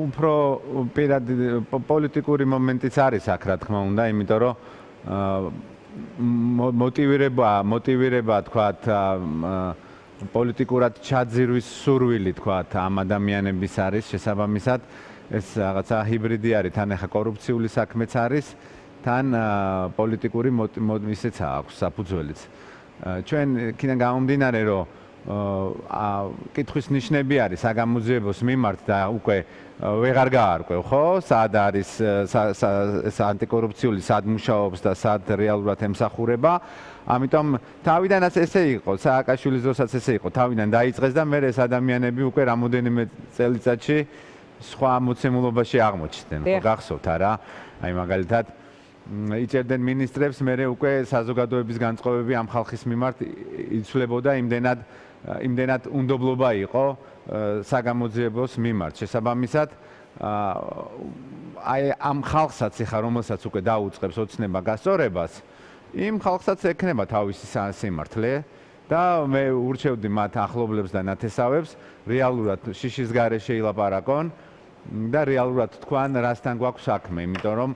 უფრო პირად პოლიტიკური მომენტიც არის აქ, რა თქმა უნდა, იმიტომ რომ მოტივირება თქვათ პოლიტიკურად ჩაძირვის სურვილი თქვათ ამ ადამიანების არის შესაბამისად ეს რაღაცა ჰიბრიდი არის, თან ახლა კორუფციული საქმეც არის, თან პოლიტიკური ისეც აქვს საფუძველიც. ჩვენ იქიდან გამომდინარე, რომ კითხვის ნიშნები არის საგამოძიებოს მიმართ და უკვე ვეღარ გაარკვევ, ხო? სად არის ანტიკორუფციული სად მუშაობს და სად რეალურად ემსახურება. ამიტომ თავიდანაც ესე იყო, სააკაშვილის დროსაც ესე იყო, თავიდან დაიწყეს და მე ეს ადამიანები უკვე რამოდენიმე წელიწადში სხვა მოცემულობაში აღმოჩნდნენ. გახსოვთ არა? აი მაგალითად იჭერდნენ მინისტრებს, მე უკვე საზოგადოების განწყობები ამ ხალხის მიმართ იცვლებოდა იმდენად უნდობლობა იყო საგამოძიებოს მიმართ. შესაბამისად აი ამ ხალხსაც ეხა რომელსაც უკვე დაუწყებს ოცნება გასწორებას, იმ ხალხსაც ექნება თავისი სიმართლე და მე ურჩევდი მათ ახლობლებს და ნათესავებს რეალურად შიშის გარეშე ილაპარაკონ და რეალურად თქვან რასთან გვაქვს საქმე, იმიტომ რომ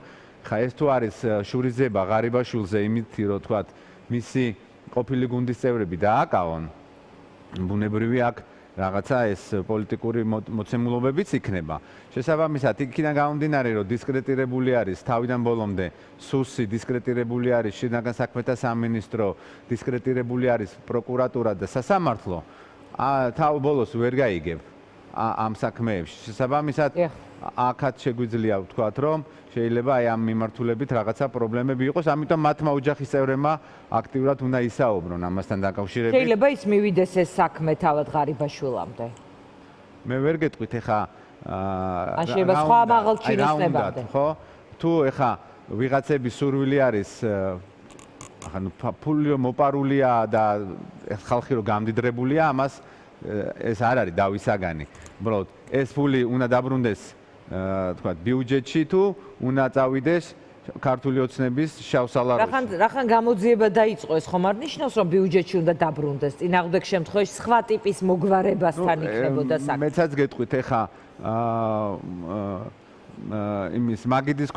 ხა ეს თუ არის შურიზება ღარიბაშვილზე იმით რომ თქვათ მისი ყოფილი გუნდის წევრები დააკავონ, ბუნებრივი აქ რაღაცა ეს პოლიტიკური მოცემულობებიც იქნება. შესაბამისად, იქიდან გამომდინარე, რომ დისკრეტირებული არის თავიდან ბოლომდე სუსი, დისკრეტირებული არის შინაგან საქმეთა სამინისტრო, დისკრეტირებული არის პროკურატურა და სასამართლო, თავ ბოლოს ვერ გაიგებ ამ საქმეებში. შესაბამისად, აქაც შეგვიძლია ვთქვათ, რომ შეიძლება აი ამ მიმართულებით რაღაცა პრობლემები იყოს, ამიტომ მათმა ოჯახის წევრებმა აქტიურად უნდა ისაუბრონ ამასთან დაკავშირებით. შეიძლება ის მივიდეს ეს საქმე თავად ღარიბაშვილამდე. მე ვერ გეტყვით ეხა ან შეიძლება სხვა მაღალჩინოსნებამდე. ხო? თუ ეხა ვიღაცების სურვილი არის ახლა ფული მოპარულია და ხალხი რო გამდიდრებულია, ამას ეს არ არის დავისაგანი. უბრალოდ ეს ფული უნდა დაბრუნდეს თქვათ ბიუჯეტში თუ უნდა წავიდეს ქართული ოცნების შავ სალაროში. რახან გამოძიება დაიწყო ეს ხომ არ ნიშნავს რომ ბიუჯეტში უნდა დაბრუნდეს? წინააღმდეგ შემთხვევაში სხვა ტიპის მოგვარებასთან იქნებოდა საქმე. მეცაც გეტყვით ეხა იმის მაგიდის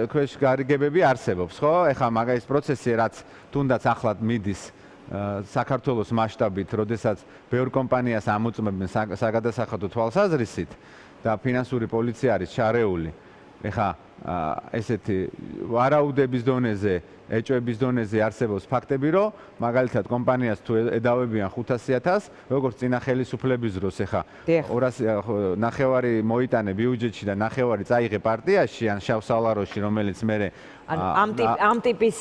ქვეშ გარიგებები არსებობს, ხო? ეხა მაგის პროცესი რაც თუნდაც ახლად მიდის საქართველოს მასშტაბით, როდესაც ბევრ კომპანიას ამოწმებენ საგადასახადო თვალსაზრისით და ფინანსური პოლიცია არის ჩარეული. ეხა ესეთი ვარაუდების დონეზე, ეჭვების დონეზე არსებობს ფაქტები, რომ მაგალითად კომპანიას თუ ედავებიან 500.000, როგორც წინა ხელისუფლების დროს ეხა 200 ნახევარი მოიტანე ბიუჯეტში და ნახევარი წაიღე პარტიაში ან შავ სალაროში, რომელიც მე ამ ტიპის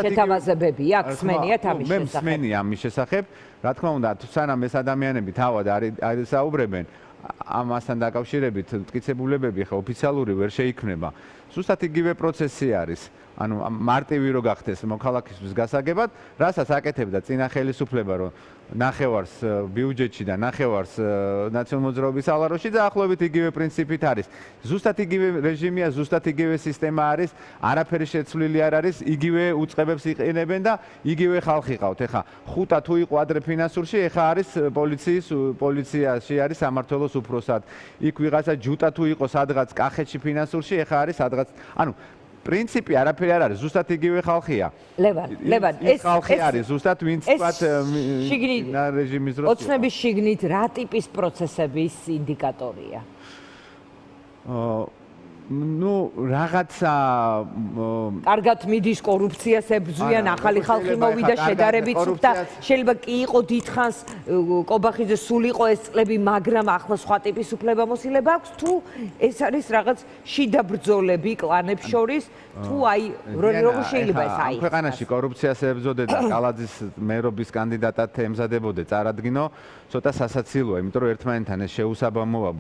შეთავაზებები აქვს სმენიათ ამის შესახებ. მე მსმენია ამის შესახებ, რა თქმა უნდა, თუ სანამ ეს ადამიანები თავად არისაუბრებენ ამასთან დაკავშირებით მტკიცებულებები ხა ოფიციალური ვერ შეიქმნება. ზუსტად იგივე პროცესი არის. ანუ მარტივი რო გახდეს მოქალაქისთვის გასაგებად, რასაც აკეთებდა წინა ხელისუფლება, რომ ნახევარს ბიუჯეტში და ნახევარს ნაციონალურ მოძრაობის სალაროში და ახლობით იგივე პრინციპით არის. ზუსტად იგივე რეჟიმია, ზუსტად იგივე სისტემა არის, არაფერი შეცვლილი არ არის, იგივე უწყებებს იყენებენ და იგივე ხალხი ყავთ. ეხა ხუტა თუ იყო ადრე ფინანსურში, ეხა არის პოლიციაში არის სამმართველოს უფროსად. იქ ვიღაცა ჯუტა თუ იყო სადღაც კახეთში ფინანსურში, ეხა არის სადღაც, ანუ პრინციპი არაფერი არ არის, ზუსტად იგივე ხალხია. ლევან, ეს ხალხი არის, ზუსტად ვინც თქვათ რეჟიმის დროს. ოცნების შიგნით რა ტიპის პროცესების ინდიკატორია? ну რაღაცა კარგად მიდის კორუფციას ებრძვიან, ახალი ხალხი მოვიდა შედარებით სუფთა, შეიძლება კი იყო დიდხანს კობახიძე სულ იყო ეს წლები, მაგრამ ახლა სხვა ტიპის უფლებამოსილება აქვს თუ ეს არის რაღაც შიდა ბრძოლები კლანებს შორის, თუ აი როგორ შეიძლება ეს აი ქვეყანაში კორუფციას ებრძოდე და კალაძის მერობის კანდიდატად ემზადებოდე წარადგინო, ცოტა სასაცილოა, იმიტომ რომ ერთმანეთთან ეს შეუსაბამოა,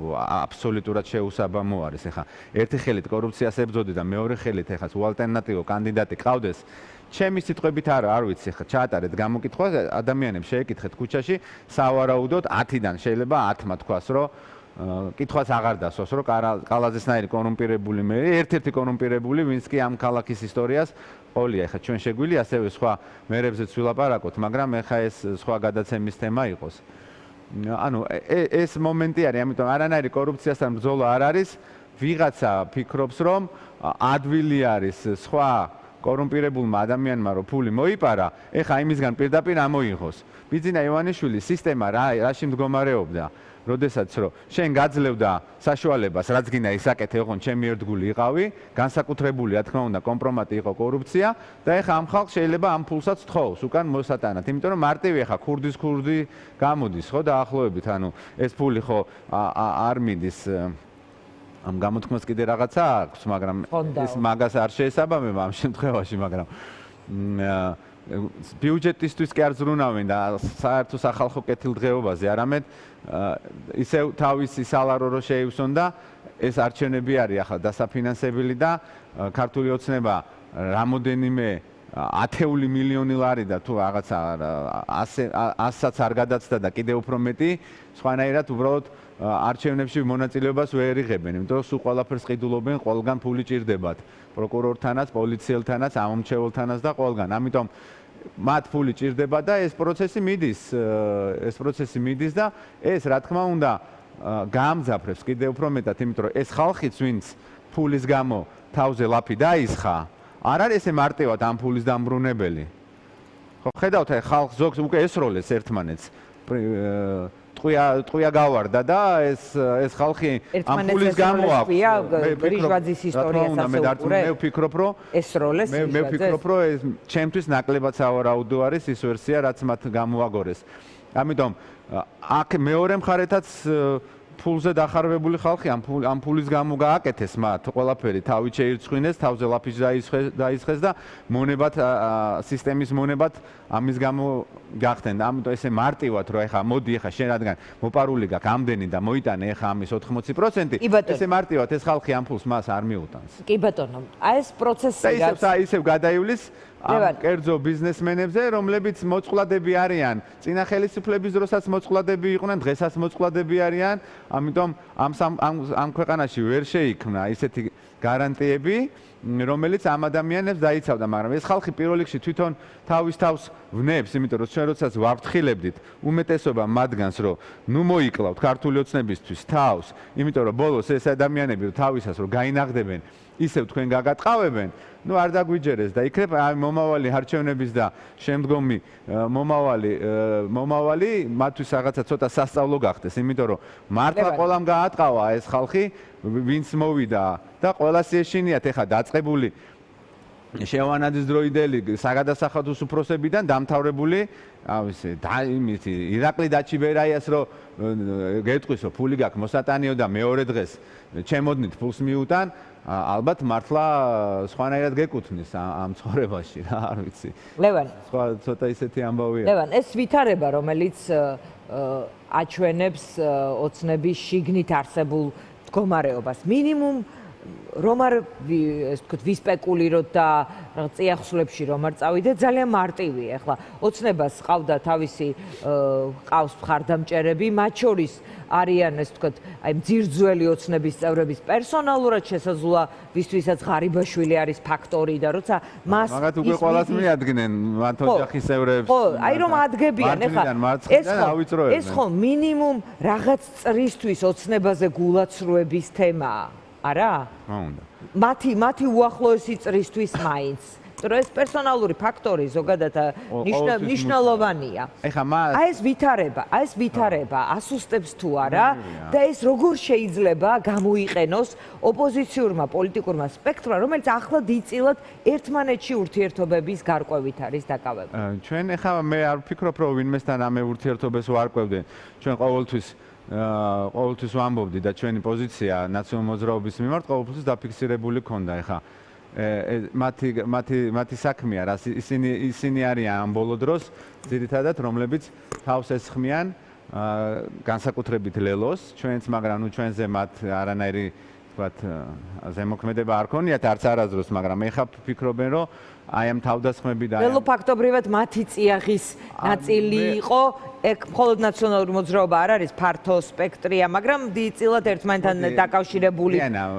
აბსოლუტურად შეუსაბამო არის. ეხა ერთი ხელით კორუფციას ებრძოდე და მეორე ხელით ეხა უალტერნატივო კანდიდატი ყავდეს. ჩემი სიტყვებით არ ვიცი, ეხა ჩაატარეთ გამოკითხვა, ადამიანებს შეეკითხეთ ქუჩაში, სავარაუდოდ 10-დან შეიძლება 10-მა თქვას, რომ კითხვას აღარ დასვას, რომ კალაძესნაირი კორუმპირებული მერი, ერთ-ერთი კორუმპირებული, ვინც კი ამ ქალაქის ისტორიას ყოლია. ეხა ჩვენ შეგვიძლია ასევე სხვა მერებზეც ვილაპარაკოთ, მაგრამ ეხა ეს სხვა გადაცემის თემა იყოს. ანუ ეს მომენტი არის, ამიტომ არანაირი კორუფციასთან ბრძოლა არ არის. ვიღაცა ფიქრობს, რომ ადვილი არის სხვა კორუმპირებულმა ადამიანმა რომ ფული მოიპარა, ეხა იმისგან პირდაპირ ამოიღოს. ბიძინა ივანიშვილის სისტემა რაში მდგომარეობდა? როდესაც რომ შენ გაძლევდა საშუალებას, რაც გინდა ისაკეთე, ოღონდ ჩემი ერთგული იყავი, განსაკუთრებული, რა თქმა უნდა, კომპრომატი იყო კორუფცია და ეხა ამ ხალხს შეიძლება ამ ფულსაც თხოვს უკან მოსატანად. იმიტომ რომ მარტივი ეხა ქურდი გამოდის, ხო, დაახლოებით, ანუ ეს ფული ხო არ მიდის ამ გამოთქმას კიდე რაღაცა აქვს, მაგრამ ეს მაგას არ შეესაბამება ამ შემთხვევაში, მაგრამ ბიუჯეტისთვის კი არ ზრუნავენ და საერთო სახალხო კეთილდღეობაზე, არამედ ისევ თავისი სალარო რო შეივსონ და ეს არჩევნები არის ახლა დასაფინანსებელი და ქართული ოცნება რამოდენიმე ათეული მილიონი ლარი და თუ რაღაცა 100-საც არ გადაცდა და კიდევ უფრო მეტი, სხვანაირად უბრალოდ არჩევნებში მონაწილეობას ვერ იღებენ, იმიტომ რომ სულ ყველაფერს ყიდულობენ, ყველგან ფული ჭირდებათ, პროკურორთანაც, პოლიციელთანაც, ამომრჩეველთანაც და ყველგან. ამიტომ მათ ფული ჭირდება და ეს პროცესი მიდის და ეს რა თქმა უნდა გაამძაფრებს კიდევ უფრო მეტად, იმიტომ რომ ეს ხალხიც, ვინც ფულის გამო თავზე ლაფი დაისხა, არ არის ესე მარტივად ამ ფულის დამბრუნებელი. ხო, ხედავთ, ხალხ ზოგს უკვე ესროლეს ერთმანეთს. ტყვია გავარდა და ეს ხალხი ამ ფულის გამო აქვს. რიჟვაძის ისტორიას ასე უყურე. მე ვფიქრობ, რომ ესროლეს მე ვფიქრობ, რომ ეს ჩემთვის ნაკლებად სავარაუდო არის ის ვერსია, რაც მათ გამოაგორეს. ამიტომ აქ მეორე მხარეთაც ფულზე დახარვებული ხალხი ამ ფულის გამო გააკეთეს მათ ყველაფერი, თავით შეირცხვინეს, თავზე ლაფიში დაისხეს და მონებად სისტემის მონებად ამის გამო გახდნენ. ამიტომ ესე მარტივად რომ ეხა მოდი ეხა შენ რადგან მოპარული გაქვს ამდენი და მოიტანე ეხა ამის 80%, ესე მარტივად ეს ხალხი ამ ფულს მას არ მიუტანს. კი ბატონო, აი ეს პროცესი ისევ გადაივლის ამ კერძო ბიზნესმენებზე, რომლებიც მოწყვლადები არიან, წინა ხელისუფლების დროსაც მოწყვლადები იყვნენ, დღესაც მოწყვლადები არიან, ამიტომ ამ ქვეყანაში ვერ შეიქმნა ისეთი გარანტიები, რომელიც ამ ადამიანებს დაიცავდა, მაგრამ ეს ხალხი პირველ რიგში თვითონ თავის თავს ვნებს, იმიტომ რომ ჩვენ როდესაც ვაფრთხილებდით უმეტესობა მათგანს, რომ ნუ მოიკლავთ ქართული ოცნებისთვის თავს, იმიტომ რომ ბოლოს ეს ადამიანები თავისას რომ გაინაღდებენ, ისევ თქვენ გაგატყავებენ, ნუ არ დაგვიჯერეს და იქნება მომავალი არჩევნების და შემდგომი მომავალი მათთვის რაღაცა ცოტა სასწავლო გახდეს, იმიტომ რომ მართლა ყველამ გაატყავა ეს ხალხი, ვინც მოვიდა და ყველას ეშინიათ ეხა დაწყებული შევანადის დროიდელი საგადასახადოს უფროსებიდან დამთავრებული იმითი ირაკლი დაჩიბერაიას რომ გეტყვის რომ ფული გაქვს მოსატანიო და მეორე დღეს ჩემოდნით ფულს მიუტან, ალბათ მართლა სხვანაირად გეკუთვნის ამ ცხოვრებაში რა, არ ვიცი. ლევან, სხვა ცოტა ისეთი ამბავია. ლევან, ეს ვითარება, რომელიც აჩვენებს ოცნების შიგნით არსებულ მდგომარეობას, მინიმუმ რომ არ ეს თქვა ვისპეკულიროთ და წიაღსვლებში რომ არ წავიდეთ, ძალიან მარტივია. ახლა ოცნებას ყავდა თავისი ყავს მხარდამჭერები, მათ შორის არიან ეს თქვა აი მძირძველი ოცნების წევრების პერსონალურად შესაძლოა, ვისთვისაც ღარიბაშვილი არის ფაქტორი და როცა მას მაგათ უკვე ყოველას მიადგნენ მათ ოჯახის წევრებს. ხო, აი რომ ადგებიან ახლა ეს ხო მინიმუმ რაღაც წრისთვის ოცნებაზე გულაცრუების თემაა. არა? უნდა. მათი უახლოესი წრისთვის მაინც. რომ ეს პერსონალური ფაქტორი ზოგადად მნიშვნელოვანია. აი ეს ვითარება ასუსტებს თუ არა და ეს როგორ შეიძლება გამოიყენოს ოპოზიციურმა პოლიტიკურმა სპექტრმა, რომელიც ახლა დიდწილად ერთმანეთში ურთიერთობების გარკვევით არის დაკავებული. ჩვენ ახლა მე არ ვფიქრობ, რომ ვინმესთან ამე ურთიერთობებს ვარკვევდნენ. ჩვენ ყოველთვის ვამბობდი და ჩვენი პოზიცია ნაციონალური მოძრაობის მიმართ ყოველთვის დაფიქსირებული ქონდა. ეხა მათი საქმეა, რა ისინი არიან ამ ბოლო დროს ძირითადად, რომლებიც თავს ესხმიან განსაკუთრებით ლელოს, ჩვენც, მაგრამ ნუ ჩვენზე მათ არანაირი ვთქვათ ზემოქმედება არ ქონიათ არც არასდროს, მაგრამ ეხა ფიქრობენ, რომ აი ამ თავდასხმები და ლელო ფაქტობრივად მათი წიაღის ნაწილი იყო, ეგ მხოლოდ ნაციონალური მოძრაობა არ არის, ფართო სპექტრია, მაგრამ დიდწილად ერთმანეთთან დაკავშირებული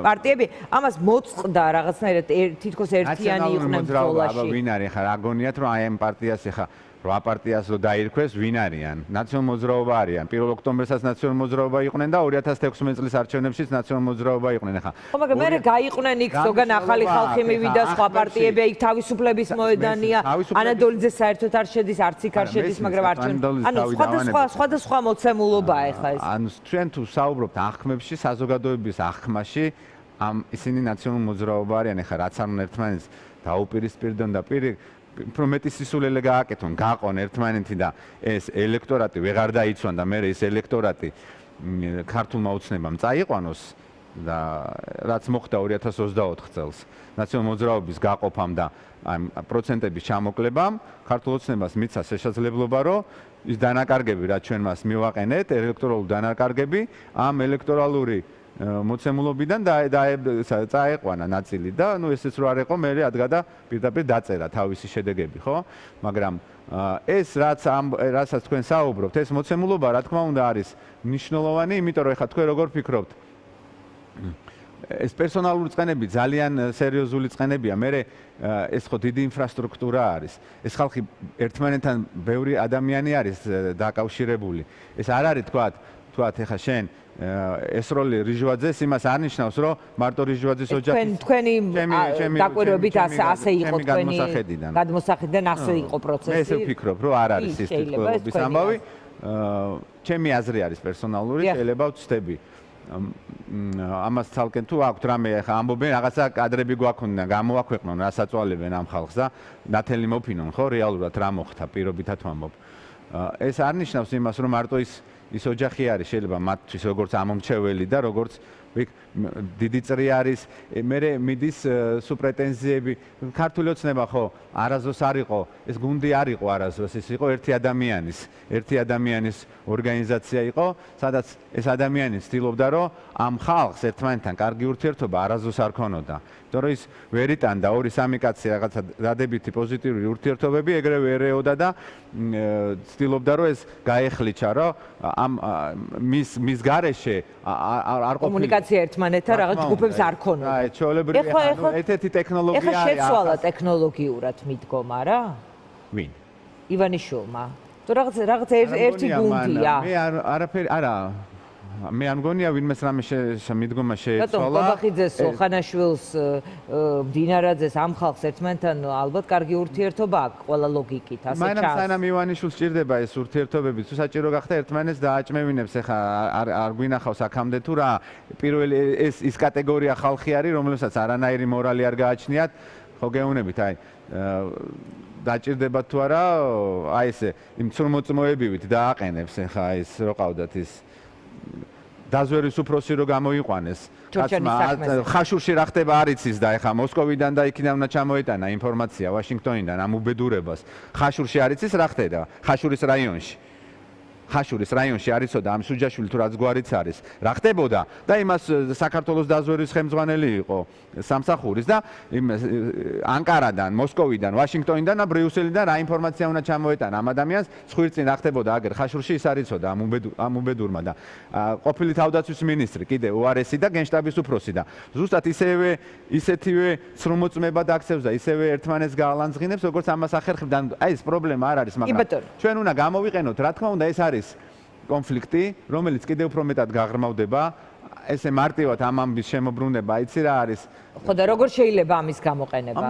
პარტიები, ამას მოწყდა რაღაცნაირად თითქოს ერთიანი იყვნენ ბრძოლაში. ვინ არის ხა რა გონიათ, რომ აი ამ პარტიას ეხა 8 პარტიას რო დაირქვეს, ვინ არიან? ნაციონალ მოძრაობა არიან. 1 ოქტომბერსაც ნაციონალ მოძრაობა იყვნენ და 2016 წლის არჩევნებშიც ნაციონალ მოძრაობა იყვნენ. ახლა ხო, მაგრამ მე გაიყვნენ იქ ზოგან ახალი ხალხი მივიდა, სხვა პარტიები, იქ თავისუფლების მოედანია. ანადოლიძე საერთოდ არ შედის, არც იქ არ შედის, მაგრამ სხვადასხვა მოცემულობაა ახლა ეს. ანუ ჩვენ თუ საუბრობთ აღქმებში, საზოგადოების აღქმაში, ისინი ნაციონალ მოძრაობა არიან, ახლა რაც არ უნდა ერთმანეთს დაუპირისპირდონ და უფრო მეტი სისულელე გააკეთონ, გაყონ ერთმანეთი და ეს ელექტორატი ვეღარ დაიცვან და მე ეს ელექტორატი ქართულმა ოცნებამ წაიყვანოს და რაც მოხდა 2024 წელს ნაციონალურ მოძრაობის გაყოფამ და პროცენტების ჩამოკლებამ ქართულ ოცნებას მიცა შესაძლებლობა რომ ის დანაკარგები რაც ჩვენ მას მივაყენეთ ელექტორალური დანაკარგები ამ ელექტორალური მოცემულობიდან წაეყვანა ნაწილი და ნუ ესეც რო არ იყო მე ადგა პირდაპირ დაწერა თავისი შედეგები ხო მაგრამ ეს რასაც თქვენ საუბრობთ ეს მოცემულობა რა თქმა უნდა არის მნიშვნელოვანი იმიტომ რომ ეხლა თქვენ როგორ ფიქრობთ ეს პერსონალური წყენები ძალიან სერიოზული წყენებია მე ეს ხო დიდი ინფრასტრუქტურა არის ეს ხალხი ერთმანეთთან ბევრი ადამიანი არის დაკავშირებული ეს არ არის თქვათ ეხლა შენ ესროლი რიჟვაძეს იმას არ ნიშნავს რომ მარტო რიჟვაძის ოჯახი თქვენი დაკვირვებით ასე იყო თქვენი გადმოსახედიდან ასე იყო პროცესი მე ესე ვფიქრობ რომ არ არის ის ტიპის ამბავი ჩემი აზრი არის პერსონალური შეიძლება ვცდები ამას თალკენ თუ აქვთ რამე ახლა ამბობენ რაღაცა კადრები გვაქონდა გამოაქვეყნონ რა საწვალებენ ამ ხალხს და ნათელი მოფინონ ხო რეალურად რა მოხდა პირობითად ვამბობ ეს არ ნიშნავს იმას რომ მარტო ის ოჯახი არის შეიძლება მათთვის როგორც ამომრჩეველი და როგორც დიდი წრი არის მე მიდის სუპრეტენზიები ქართული ოცნება ხო არასდროს არ იყო ეს გუნდი არ იყო არასდროს ეს იყო ერთი ადამიანის ორგანიზაცია იყო სადაც ეს ადამიანი ცდილობდა რომ ამ ხალხს ერთმანეთთან კარგი ურთიერთობა არასდროს არ ქონოდა იმიტომ რომ ის ვერ იტანდა 2-3 კაცი რაღაცა დადებითი პოზიტიური ურთიერთობები ეგრევე ერეოდა და ცდილობდა რომ ეს გაეხლიჩა რომ ამ მის გარეშე არ ყოფილი ერთმანეთთან რაღაც ჯგუფებს არ ქონოდა. აი, ჩვეულებრივი ანუ ერთ-ერთი ტექნოლოგია არის. ეხლა შეცვალა ტექნოლოგიურად მიდგომა რა? ვინ? ივანიშვილმა. თუ რაღაც ერთი გუნდია. მე არაფერი არა მე არ მგონია ვინმეს რამე მიდგომა შეეცვალა. ბატონ ყობახიძეს, ხანაშვილს, დინარაძეს ამ ხალხს ერთმანეთთან ალბათ კარგი ურთიერთობა აქვს ყველა ლოგიკით, ასე ჩანს. მაგრამ სანამ ივანიშვილს სჭირდება ეს ურთიერთობები, თუ საჭირო გახდა ერთმანეთს დააჭმევინებს, ეხა არ გვინახავს აქამდე თუ რა, პირველი ის კატეგორია ხალხი არის, რომელსაც არანაირი მორალი არ გააჩნიათ, ხო გეუბნებით, აი დაჭირდება თუ არა, აი ესე იმ ცრომოწმოებივით დააყენებს, ეხა ეს რო ყავდათ ის დაზვერის უფროსი რო გამოიყვანეს ხაშურში რა ხდება არ იცის და ეხა მოსკოვიდან და იქიდან უნდა ჩამოეტანა ინფორმაცია ვაშინგტონიდან ამ უბედურებას ხაშურში არ იცის რა ხდება ხაშურის რაიონში არისოდა ამ სუჯაშვილი თუ რაც გვარიც არის რა ხდებოდა და იმას საქართველოს დაზვერის ხელმძღვანელი იყო სამსახურის და ანკარადან მოსკოვიდან ვაშინგტონიდან და ბრიუსელიდან რა ინფორმაცია უნდა ჩამოეტანა ამ ადამიანს ხვირწინ რა ხდებოდა აგერ ხაშურში ის არ იცოდა ამ უბედურმა და ყოფილი თავდაცვის მინისტრი კიდე უარესი და გენშტაბის უფროსი და ზუსტად ისეთივე ცრომოწმება დაქცევს და ისევე ერთმანეთს გაალანძღინებს როგორც ამას ახერხებდა აი ეს პრობლემა არ არის მაგრამ ჩვენ უნდა გამოვიყენოთ რა თქმა უნდა ეს არის კონფლიქტი, რომელიც კიდევ უფრო მეტად გაღრმავდება, ესე მარტივად ამ ამბის შემოbrunდება, იცი რა არის? ხო და როგორ შეიძლება ამის გამოყენება?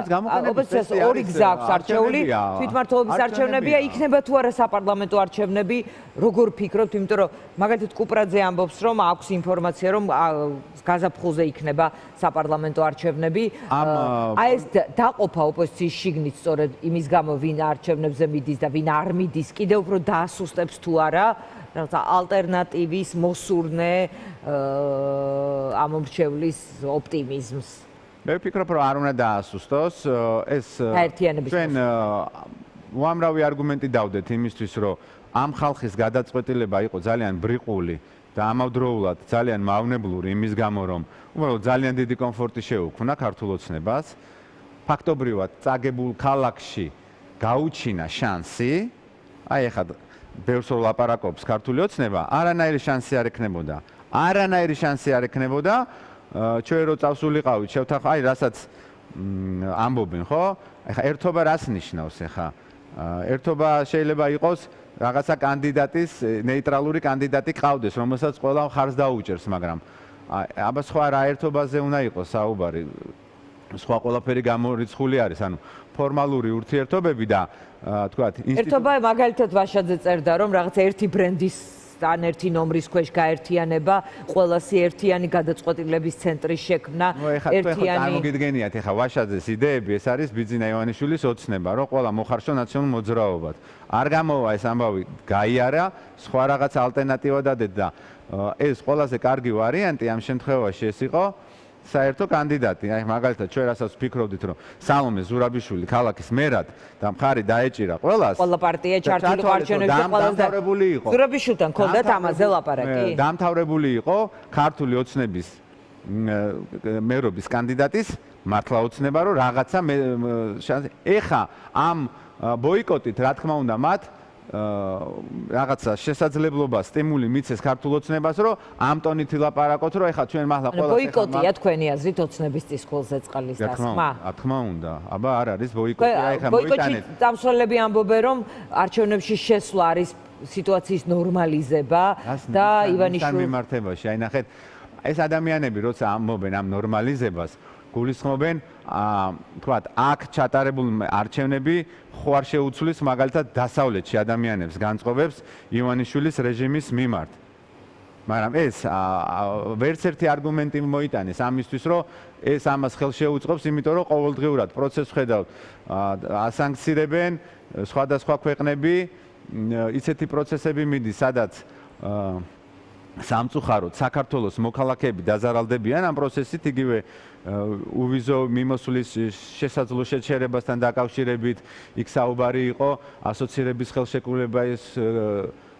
ოპოზიციას ორი გზა აქვს არჩეული, თვითმმართველობის არჩევნებია, იქნება თუ არა საპარლამენტო არჩევნები, როგორ ფიქრობთ, იმიტომ რომ მაგალითად კუპრაძე ამბობს, რომ აქვს ინფორმაცია, რომ გაზაფხულზე იქნება საპარლამენტო არჩევნები. აი ეს დაყოფა ოპოზიციის შიგნით სწორედ იმის გამო, ვინ არჩევნებზე მიდის და ვინ არ მიდის, კიდევ უფრო დაასუსტებს თუ არა რაღაცა ალტერნატივის მოსურნე ამომრჩევლის ოპტიმიზმს. მე ვფიქრობ, რომ არ უნდა დაასუსტოს ეს ჩვენ უამრავი არგუმენტი დავდეთ იმისთვის, რომ ამ ხალხის გადაწყვეტილება იყო ძალიან ბრიყული და ამავდროულად ძალიან მავნებლური იმის გამო, რომ უბრალოდ ძალიან დიდი კომფორტი შეუქმნა ქართულ ოცნებას. ფაქტობრივად წაგებულ ქალაქში გაუჩინა შანსი, აი ეხლა ბევრს ლაპარაკობს ქართული ოცნება, არანაირი შანსი არ ექნებოდა. არანაირი შანსი არ ექნებოდა. ჩვენ რო წავსულიყავით, შევთანხმდით, აი რასაც ამბობენ, ხო? ეხლა ერთობა რას ნიშნავს ეხლა? ერთობა შეიძლება იყოს რაღაცა კანდიდატის ნეიტრალური კანდიდატი ყავდეს, რომელსაც ყველა მხარს დაუჭერს, მაგრამ აბა სხვა რა ერთობაზე უნდა იყოს საუბარი. სხვა ყველაფერი გამორიცხული არის, ანუ ფორმალური ურთიერთობები და თქვათ ერთობა მაგალითად ვაშაძე წერდა რომ რაღაც ერთი ბრენდის ან ერთი ნომრის ქვეშ გაერთიანება, ყველასი ერთიანი გადაწყვეტილების ცენტრის შექმნა, ერთიანი წარმოგიდგენიათ ეხა ვაშაძეს იდეები, ეს არის ბიძინა ივანიშვილის ოცნება, რომ ყველა მოხარშო ნაციონალურ მოძრაობად. არ გამოვა ეს ამბავი გაიარა, სხვა რაღაც ალტერნატივა დადეთ და ეს ყველაზე კარგი ვარიანტი ამ შემთხვევაში ეს იყო საერთო კანდიდატი. აი მაგალითად ჩვენ რასაც ვფიქრობდით რომ სალომე ზურაბიშვილი ქალაქის მერად და მხარი დაეჭირა ყველას. ყველა პარტია ჩართული არჩევნებში ყველაზე დამთავრებული იყო. ზურაბიშვილთან ქონდათ ამაზე ლაპარაკი? დამთავრებული იყო ქართული ოცნების მერობის კანდიდატის მართლა ოცნება რომ რაღაცა ეხა ამ ბოიკოტით რა თქმა უნდა მათ რაღაცა შესაძლებლობა სტიმული მიცეს ქართულ ოცნებას რომ ამ ტონით ილაპარაკოთ რომ ეხლა ჩვენ მართლა ყველა ბოიკოტია თქვენი აზრით ოცნების წისქვილზე წყლის დასმა? რა თქმა უნდა. აბა არ არის ბოიკოტი, ეხლა ბოიკოტი დამსვლელები ამბობენ რომ არჩევნებში შესვლა არის სიტუაციის ნორმალიზება და ივანიშვილის მიმართებაში. აი ნახეთ, ეს ადამიანები როცა ამბობენ ამ ნორმალიზებას გულისხმობენ თქვათ აქ ჩატარებული არჩევნები ხო არ შეუცვლის მაგალითად დასავლეთში ადამიანებს განწყობებს ივანიშვილის რეჟიმის მიმართ. მაგრამ ეს ვერც ერთი არგუმენტი მოიტანეს ამისთვის რომ ეს ამას ხელს შეუწყობს, იმიტომ რომ ყოველდღიურად პროცესს ხედავთ ასანქცირებენ სხვადასხვა ქვეყნები, ისეთი პროცესები მიდის, სადაც სამწუხაროდ საქართველოს მოქალაქეები დაზარალდებიან ამ პროცესით, იგივე უვიზო მიმოსვლის შესაძლო შეჩერებასთან დაკავშირებით იქ საუბარი იყო ასოცირების ხელშეკრულების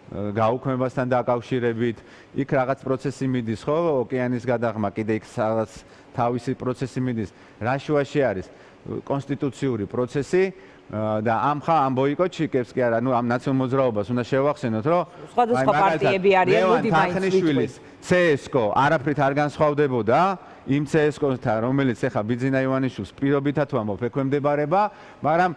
გაუქმებასთან დაკავშირებით, იქ რაღაც პროცესი მიდის, ხო, ოკეანის გადაღმა, კიდე იქ რაღაც თავისი პროცესი მიდის. რა შუაში არის კონსტიტუციური პროცესი და ამ ბოიკოტში კებს კი არა, ნუ ამ ნაციონალურ მოძრაობას უნდა შევახსენოთ, რომ სხვადასხვა პარტიები არიან, მოდი მაინც CSKO არაფრით არ განსხვავდებოდა იმ CSKO-თან, რომელიც ეხა ბიძინა ივანიშვილს პირობითად ვამბობ, ექვემდებარება, მაგრამ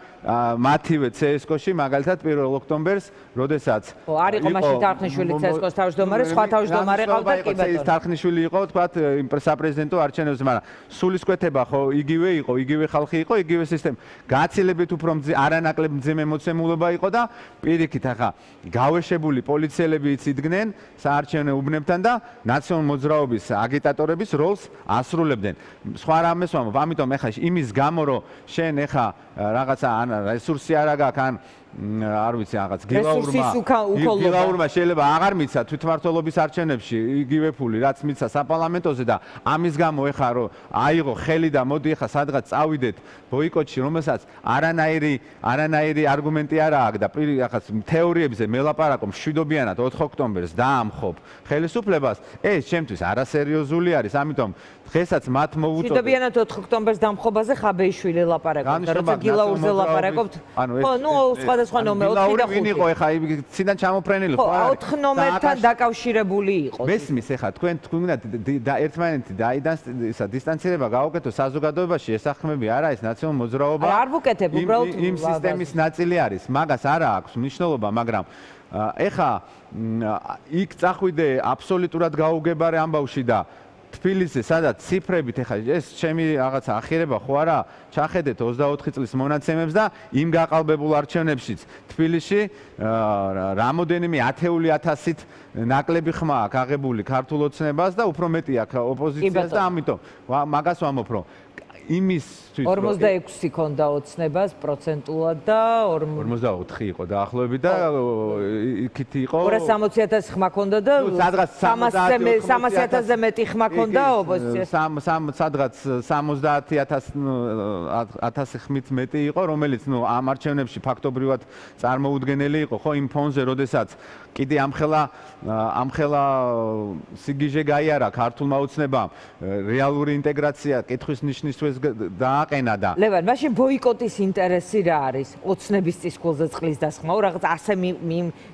მათივე CSKO-ში მაგალითად 1 ოქტომბერს, როდესაც არ იყო მაშინ თარხნიშვილი CSKO-ს თავმჯდომარე, სხვა თავმჯდომარე ყავდა კი ბატონო. თარხნიშვილი იყო, თქვათ, იმ საპრეზიდენტო არჩევნებზე, მაგრამ სულისკვეთება ხო იგივე იყო, იგივე ხალხი იყო, იგივე სისტემა. გაცილებით უფრო არანაკლებ მძიმე მოცემულობა იყო და პირიქით ახლა გავეშებული პოლიციელებიც იდგნენ საარჩევნო უბნებთან და ნაციონალურ მოძრაობის აგიტატორების როლს ასრულებდნენ. სხვა რამეს ვამბობ, ამიტომ ეხლა იმის გამო რომ შენ ეხლა რაღაცა ან რესურსი არ აქვს ან არ ვიცი რაღაც გილაურმა შეიძლება აღარ მიცა თვითმმართველობის არჩევნებში იგივე ფული რაც მიცა საპარლამენტოზე და ამის გამო ეხლა რომ აიღო ხელი და მოდი ეხლა სადღაც წავიდეთ ბოიკოტში, რომელსაც არანაირი არგუმენტი არ აქვს და ახაც თეორიებზე მელაპარაკო მშვიდობიანად 4 ოქტომბერს დაამხობ ხელისუფლებას, ეს ჩემთვის არასერიოზული არის, ამიტომ დღესაც მათ მოვუწოდეთ. მშვიდობიანად 4 ოქტომბერს დამხობაზე ხაბეიშვილი ლაპარაკობს და როცა გილაურზე ლაპარაკობთ. ხო, ნუ სხვადასხვა ნომერი 4 და 5. ვინ იყო ეხა ციდან ჩამოფრენილი ხო, 4 ნომერთან დაკავშირებული იყო. მესმის ეხა თქვენ უნდა ერთმანეთი დისტანცირება გაუკეთო საზოგადოებაში, ესახმები არა ეს ნაციონალურ მოძრაობა. არ ვუკეთებ, უბრალოდ იმ სისტემის ნაწილი არის. მაგას არა აქვს მნიშვნელობა, მაგრამ ეხა იქ წახვიდე აბსოლუტურად გაუგებარე ამბავში და თბილისზე, სადაც ციფრებით ეხლა ეს ჩემი რაღაცა ახირება ხო არა, ჩახედეთ 24 წლის მონაცემებს და იმ გაყალბებულ არჩევნებშიც თბილისში რამოდენიმე ათეული ათასით ნაკლები ხმა აქვს აღებული ქართულ ოცნებას და უფრო მეტი აქვს ოპოზიციას და ამიტომ მაგას ვამბობ, რომ იმისთვის 46 ქონდა ოცნებას პროცენტულად და 44 იყო დაახლოებით და იქით იყო 260,000 ხმა ქონდა და სადღაც 300,000-ზე მეტი ხმა ქონდა ოპოზიციას. სადღაც 70,000 ხმით მეტი იყო, რომელიც ნუ ამ არჩევნებში ფაქტობრივად წარმოუდგენელი იყო, ხო, იმ ფონზე, როდესაც კიდე ამხელა სიგიჟე გაიარა ქართულმა ოცნებამ, რეალური ინტეგრაცია კითხვის ნიშნისთვეს დააყენა და ლევან, მაშინ ბოიკოტის ინტერესი რა არის? ოცნების წისქვილზე წყლის დასხმაო, რაღაც ასე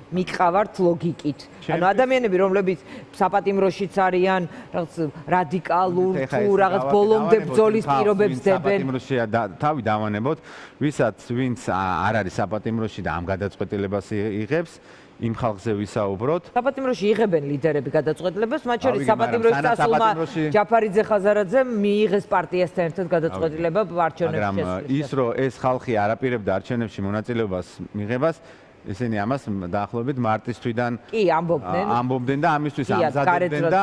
მიყავართ ლოგიკით. ანუ ადამიანები, რომლებიც საპატიმროშიც არიან, რაღაც რადიკალურ თუ რაღაც ბოლომდე ბრძოლის პირობებს დებენ. საპატიმროშია თავი დავანებოთ, ვინც არ არის საპატიმროში და ამ გადაწყვეტილებას იღებს, იმ ხალხზე ვისაუბროთ. საპატიმროში იღებენ ლიდერები გადაწყვეტილებას, მათ შორის საპატიმროში წასულმა ჯაფარიძე ხაზარაძემ მიიღეს პარტიასთან ერთად გადაწყვეტილება არჩევნებში შესვლის. მაგრამ ის რომ ეს ხალხი არაპირებდა არჩევნებში მონაწილეობას მიღებას, ისინი ამას დაახლოებით მარტის თვიდან ამბობდნენ და ამისთვის ამზადებდნენ და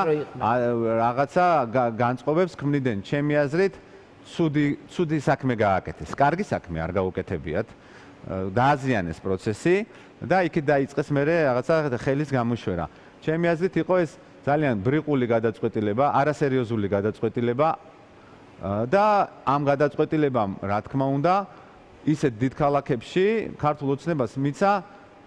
რაღაცა განწყობებს ქმნიდნენ. ჩემი აზრით, ცუდი საქმე გააკეთეს. კარგი საქმე არ გაუკეთებიათ. დააზიანეს პროცესი და იქით დაიწყეს მერე რაღაცა ხელის გამოშვერა. ჩემი აზრით იყო ეს ძალიან ბრიყული გადაწყვეტილება, არასერიოზული გადაწყვეტილება და ამ გადაწყვეტილებამ, რა თქმა უნდა, ისეთ დიდ ქალაქებში ქართულ ოცნებას მიცა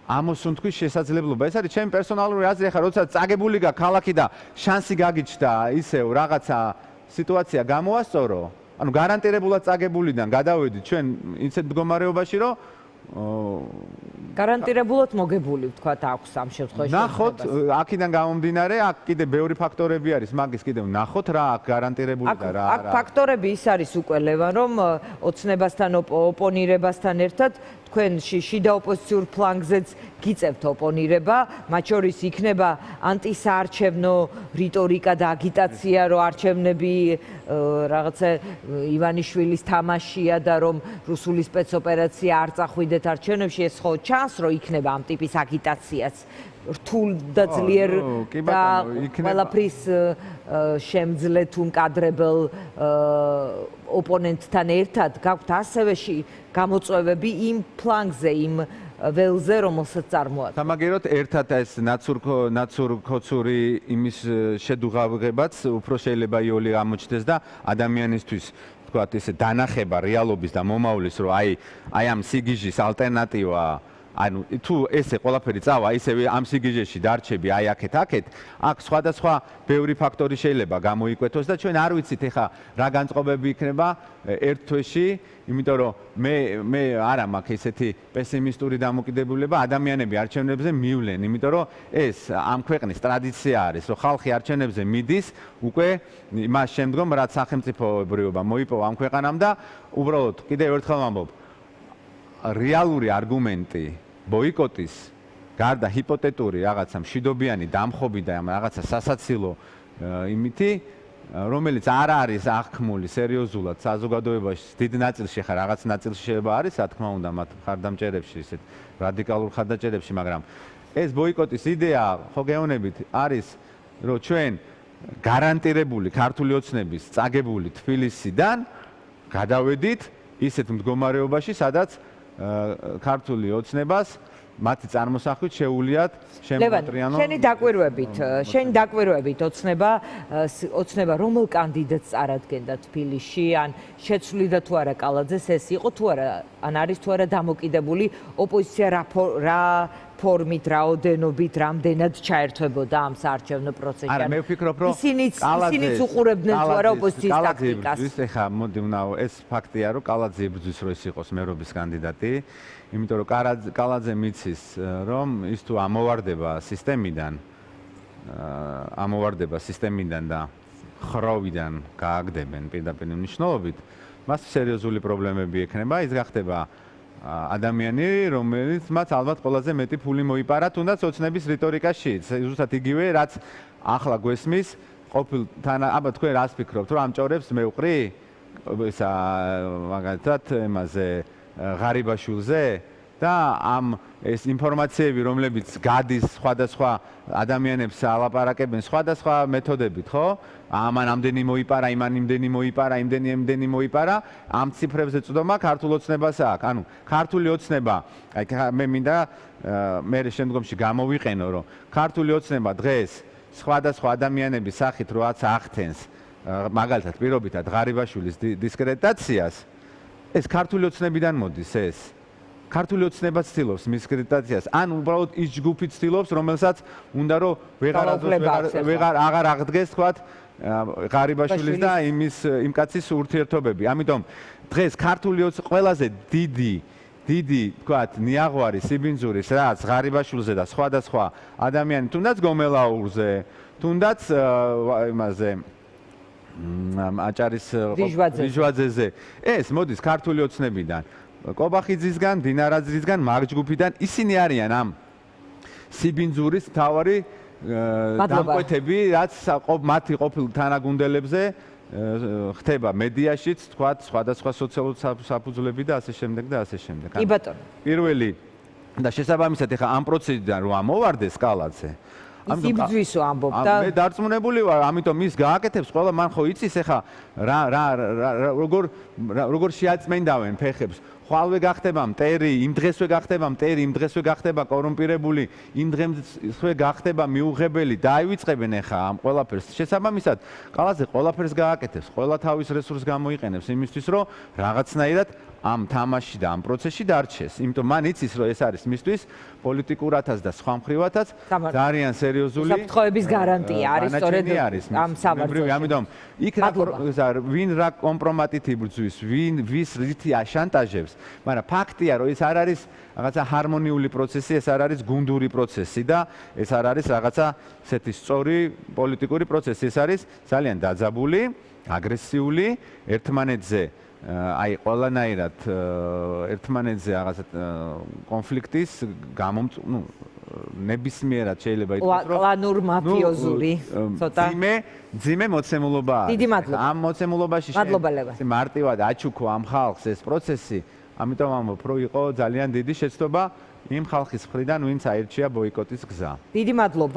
ამოსუნთქვის შესაძლებლობა. ეს არის ჩემი პერსონალური აზრი, ახლა როცა წაგებული გაქვს ქალაქი და შანსი გაგიჩნდა ისევ რაღაცა სიტუაცია გამოასწორო, ანუ გარანტირებულად წაგებულიდან გადავედით ჩვენ ისეთ მდგომარეობაში, რომ გარანტირებულად მოგებული ვთქვათ აქვს ამ შემთხვევაში. ნახოთ, აქედან გამომდინარე, აქ კიდე ბევრი ფაქტორები არის, მაგის კიდევ ნახოთ რა აქ გარანტირებული და რა არა. აქ ფაქტორები ის არის უკვე ლევან, რომ ოცნებასთან ოპონირებასთან ერთად თქვენ შიდა ოპოზიციურ ფლანგზეც გიწევთ ოპონირება, მათ შორის იქნება ანტისაარჩევნო რიტორიკა და აგიტაცია, რომ არჩევნები რაღაცა ივანიშვილის თამაშია და რომ რუსული სპეცოპერაცია არ წახვიდეთ არჩევნებში, ეს ხო ჩანს, რომ იქნება ამ ტიპის აგიტაციაც რთულ და ძლიერ და ყველაფრის შემძლე თუ მკადრებელ ოპონენტთან ერთად გაქვთ ასევე გამოწვევები იმ ფლანგზე, იმ ველზე, რომელსაც წარმოადგენს. სამაგეროთ ერთად ეს ნაცურ-ქოცური იმის შედუღავებაც უფრო შეიძლება იოლი გამოჩნდეს და ადამიანისთვის თქვათ ესე დანახება რეალობის და მომავლის, რომ აი ამ სიგიჟის ალტერნატივა ანუ თუ ესე ყველაფერი წავა, ისევ ამ სიგიჟეში დარჩები აი აქეთ, აქ სხვადასხვა ბევრი ფაქტორი შეიძლება გამოიკვეთოს და ჩვენ არ ვიცით ეხა რა განწყობები იქნება ერთ თვეში, იმიტომ რომ მე არა მაქვს ესეთი პესიმისტური დამოკიდებულება, ადამიანები არჩევნებზე მივლენ, იმიტომ რომ ეს ამ ქვეყნის ტრადიცია არის, რომ ხალხი არჩევნებზე მიდის უკვე იმას შემდგომ, რაც სახელმწიფოებრიობა მოიპოვა ამ ქვეყანამ და უბრალოდ კიდევ ერთხელ ვამბობ, რეალური არგუმენტი ბოიკოტის გარდა ჰიპოთეტური რაღაცა მშვიდობიანი დამხობი და რაღაცა სასაცილო იმითი, რომელიც არ არის აღქმული სერიოზულად საზოგადოებაში, დიდ ნაწილში ხარ რაღაც ნაწილში შეიძლება არის, რა თქმა უნდა, მათ მხარდამჭერებში, ისეთ რადიკალურ მხარდამჭერებში, მაგრამ ეს ბოიკოტის იდეა ხო გეუბნებით არის, რომ ჩვენ გარანტირებული ქართული ოცნების წაგებული თბილისიდან გადავედით ისეთ მდგომარეობაში, სადაც ქართული ოცნებას მათი წარმოსახვით შეუულიათ შემოატრიანონ. შენი დაკვირვებით ოცნება რომელ კანდიდატს წარადგენდა თბილისში, ან შეცვლიდა თუ არა კალაძეს, ეს იყო თუ არა, ან არის თუ არა დამოკიდებული ოპოზიცია რა ფორმით, რაოდენობით, რამდენად ჩაერთვებოდა ამ საარჩევნო პროცესში. არა, მე ვფიქრობ, რომ ისინიც უყურებდნენ თუ არა ოპოზიციის ტაქტიკას. ეხლა მოდი ეს ფაქტია, რომ კალაძე იბრძვის, რომ ის იყოს მერობის კანდიდატი, იმიტომ რომ კალაძე მიცის, რომ ის თუ ამოვარდება სისტემიდან და ხროვიდან გააგდებენ პირდაპირ მნიშვნელობით, მას სერიოზული პრობლემები ექნება, ის გახდება ადამიანი, რომელიც მათ ალბათ ყველაზე მეტი ფული მოიპარა, თუნდაც ოცნების რიტორიკაში. ზუსტად იგივე, რაც ახლა გვესმის, აბა თქვენ რას ფიქრობთ, რომ ამჭორებს მეუყრი? ისა მაგალითად იმაზე ღარიბაშვილზე და ამ ეს ინფორმაციები, რომლებიც გადის სხვადასხვა ადამიანებს ალაპარაკებენ სხვადასხვა მეთოდებით, ხო? ამან ამდენი მოიპარა, იმან იმდენი მოიპარა, იმდენი მოიპარა, ამ ციფრებზე წვდომა ქართულ ოცნებას აქვს. ანუ ქართული ოცნება, აი მე მინდა მე შემდგომში გამოვიყენო, რომ ქართული ოცნება დღეს სხვადასხვა ადამიანების სახით როაც ახდენს, მაგალითად პირობითად ღარიბაშვილის დისკრედიტაციას, ეს ქართული ოცნებიდან მოდის ეს. ქართული ოცნება ცდილობს მის კრიტიკაციას, ან უბრალოდ ის ჯგუფი ცდილობს, რომელსაც უნდა რომ აღარ აღდგეს, თქვათ, ღარიბაშვილის და იმ კაცის ურთიერთობები. ამიტომ დღეს ქართული ყველაზე დიდი თქვათ ნიაღვარი სიბინძურის რაც ღარიბაშვილზე და სხვადასხვა ადამიანი თუნდაც გომელაურზე თუნდაც იმაზე აჭარის ვიჟვაძეზე ეს მოდის ქართული ოცნებიდან კობახიძისგან დინარაძისგან მაგჯგუფიდან ისინი არიან ამ სიბინძურის მთავარი დამკვეთები რაც მათი ყოფილ თანაგუნდელებზე ხდება მედიაშიც, თქვათ, სხვადასხვა სოციალურ საფუძვლები და ასე შემდეგ და ასე შემდეგ. კი ბატონო. პირველი და შესაბამისად ეხა ამ პროცესიდან რომ ამოვარდეს სკალაზე. იბძვისო ამბობ და მე დარწმუნებული ვარ, ამიტომ ის გააკეთებს ყველა მან ხო იცის ეხა როგორ შეაწმენდავენ ფეხებს. ხვალვე გახდება მტერი, იმ დღესვე გახდება მტერი, იმ დღესვე გახდება კორუმპირებული, იმ დღესვე გახდება მიუღებელი, დაივიწყებენ ეხა ამ ყველაფერს. შესაბამისად, კალაზე ყველაფერს გააკეთებს, ყველა თავის რესურსს გამოიყენებს იმისთვის, რომ რაღაცნაირად ამ თამაშში და ამ პროცესში დარჩეს. იმიტომ მან იცის, რომ ეს არის მისთვის პოლიტიკურათაც და სხვა მხრივათაც ძალიან სერიოზული საფრთხეების გარანტია არის სწორედ ამ სამართლში. ამიტომ იქ ვინ რა კომპრომატით იბრძვის, ვის რითი აშანტაჟებს, მაგრამ ფაქტია, რომ ეს არ არის რაღაცა ჰარმონიული პროცესი, ეს არ არის გუნდური პროცესი და ეს არ არის რაღაცა ესეთი სწორი პოლიტიკური პროცესი, ეს არის ძალიან დაძაბული, აგრესიული, ერთმანეთზე აი ყველანაირად ერთმანეთზე რაღაცა კონფლიქტის ნებისმიერად შეიძლება ითქვას რომ კლანურ მაფიოზური ცოტა ძიმე მოცემულობა არის. დიდი მადლობა. ამ მოცემულობაში მარტივად აჩუქო ამ ხალხს ეს პროცესი, ამიტომ ამბობ, რომ იყო ძალიან დიდი შეცდომა იმ ხალხის მხრიდან, ვინც აირჩია ბოიკოტის გზა. დიდი მადლობა.